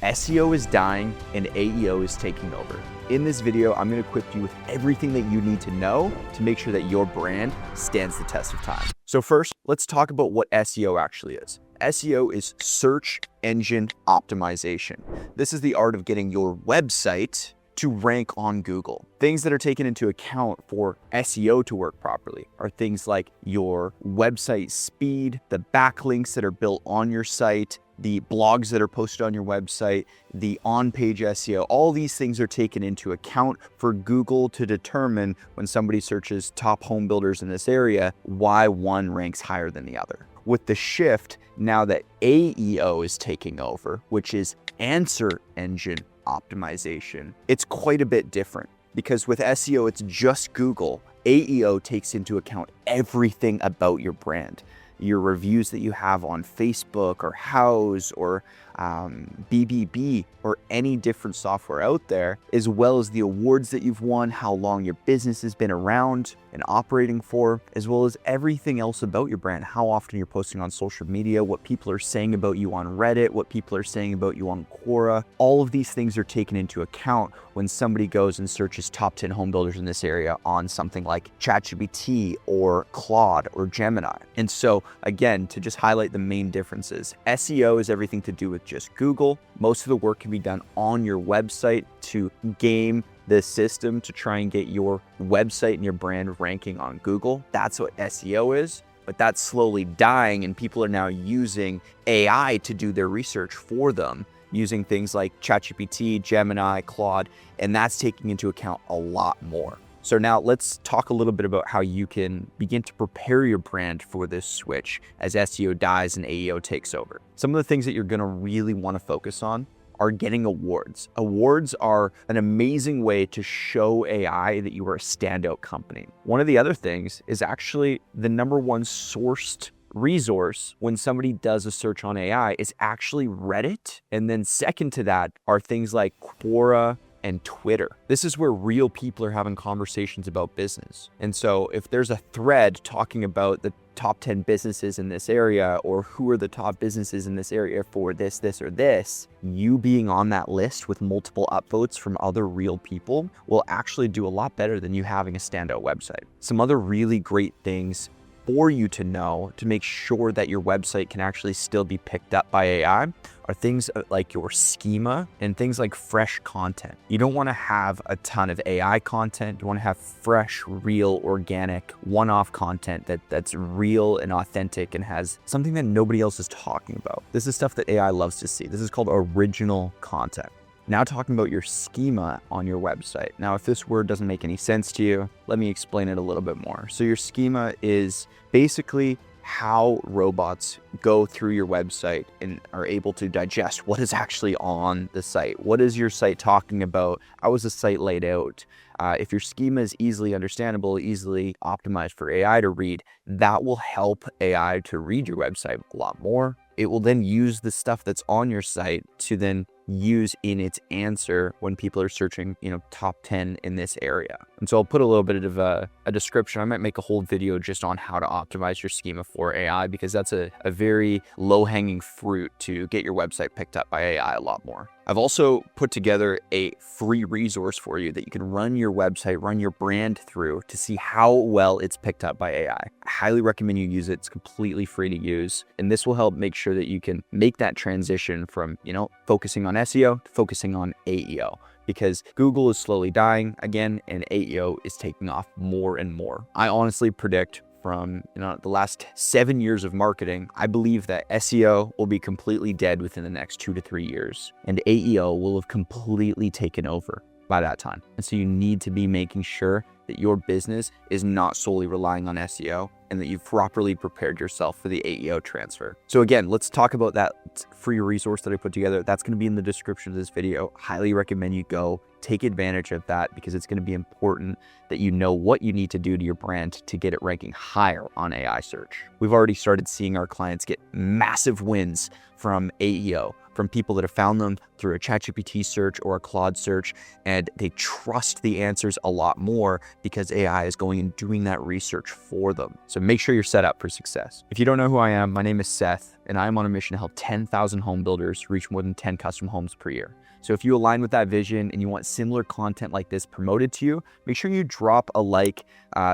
SEO is dying and AEO is taking over. In this video, I'm going to equip you with everything that you need to know to make sure that your brand stands the test of time. So first, let's talk about what SEO actually is. SEO is search engine optimization. This is the art of getting your website to rank on Google. Things that are taken into account for SEO to work properly are things like your website speed, the backlinks that are built on your site, the blogs that are posted on your website, the on-page SEO. All these things are taken into account for Google to determine when somebody searches top home builders in this area, why one ranks higher than the other. With the shift now that AEO is taking over, which is answer engine optimization, it's quite a bit different because with SEO, it's just Google. AEO takes into account everything about your brand. Your reviews that you have on Facebook or Houzz or BBB or any different software out there, as well as the awards that you've won, how long your business has been around and operating for, as well as everything else about your brand, how often you're posting on social media, what people are saying about you on Reddit, what people are saying about you on Quora. All of these things are taken into account when somebody goes and searches top 10 home builders in this area on something like ChatGPT or Claude or Gemini. And so again, to just highlight the main differences, SEO is everything to do with just Google. Most of the work can be done on your website to game the system to try and get your website and your brand ranking on Google. That's what SEO is, but that's slowly dying and people are now using AI to do their research for them, using things like ChatGPT, Gemini, Claude, and that's taking into account a lot more. So now let's talk a little bit about how you can begin to prepare your brand for this switch as SEO dies and AEO takes over. Some of the things that you're gonna really wanna focus on are getting awards. Awards are an amazing way to show AI that you are a standout company. One of the other things is actually the #1 sourced resource when somebody does a search on AI is actually Reddit. And then second to that are things like Quora and Twitter. This is where real people are having conversations about business. And so if there's a thread talking about the top 10 businesses in this area, or who are the top businesses in this area for this, or this, you being on that list with multiple upvotes from other real people will actually do a lot better than you having a standout website. Some other really great things for you to know to make sure that your website can actually still be picked up by AI are things like your schema and things like fresh content. You don't want to have a ton of AI content. You want to have fresh, real, organic, one-off content that's real and authentic and has something that nobody else is talking about. This is stuff that AI loves to see. This is called original content. Now talking about your schema on your website. Now, if this word doesn't make any sense to you, let me explain it a little bit more. So your schema is basically how robots go through your website and are able to digest what is actually on the site. What is your site talking about? How is the site laid out? If your schema is easily understandable, easily optimized for AI to read, that will help AI to read your website a lot more. It will then use the stuff that's on your site to then use in its answer when people are searching, top 10 in this area. And so I'll put a little bit of a description. I might make a whole video just on how to optimize your schema for AI, because that's a very low-hanging fruit to get your website picked up by AI a lot more. I've also put together a free resource for you that you can run your website, run your brand through to see how well it's picked up by AI. I highly recommend you use it. It's completely free to use. And this will help make sure that you can make that transition from, focusing on SEO to focusing on AEO, because Google is slowly dying again and AEO is taking off more and more. I honestly predict from the last 7 years of marketing, I believe that SEO will be completely dead within the next 2 to 3 years, and AEO will have completely taken over by that time. And so you need to be making sure that your business is not solely relying on SEO and that you've properly prepared yourself for the AEO transfer. So again, let's talk about that free resource that I put together. That's going to be in the description of this video. Highly recommend you go take advantage of that, because it's going to be important that you know what you need to do to your brand to get it ranking higher on AI search. We've already started seeing our clients get massive wins from AEO. from people that have found them through a ChatGPT search or a Claude search, and they trust the answers a lot more because AI is going and doing that research for them. So make sure you're set up for success. If you don't know who I am, my name is Seth, and I'm on a mission to help 10,000 home builders reach more than 10 custom homes per year. So if you align with that vision and you want similar content like this promoted to you, make sure you drop a like,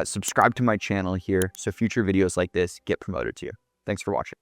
subscribe to my channel here so future videos like this get promoted to you. Thanks for watching.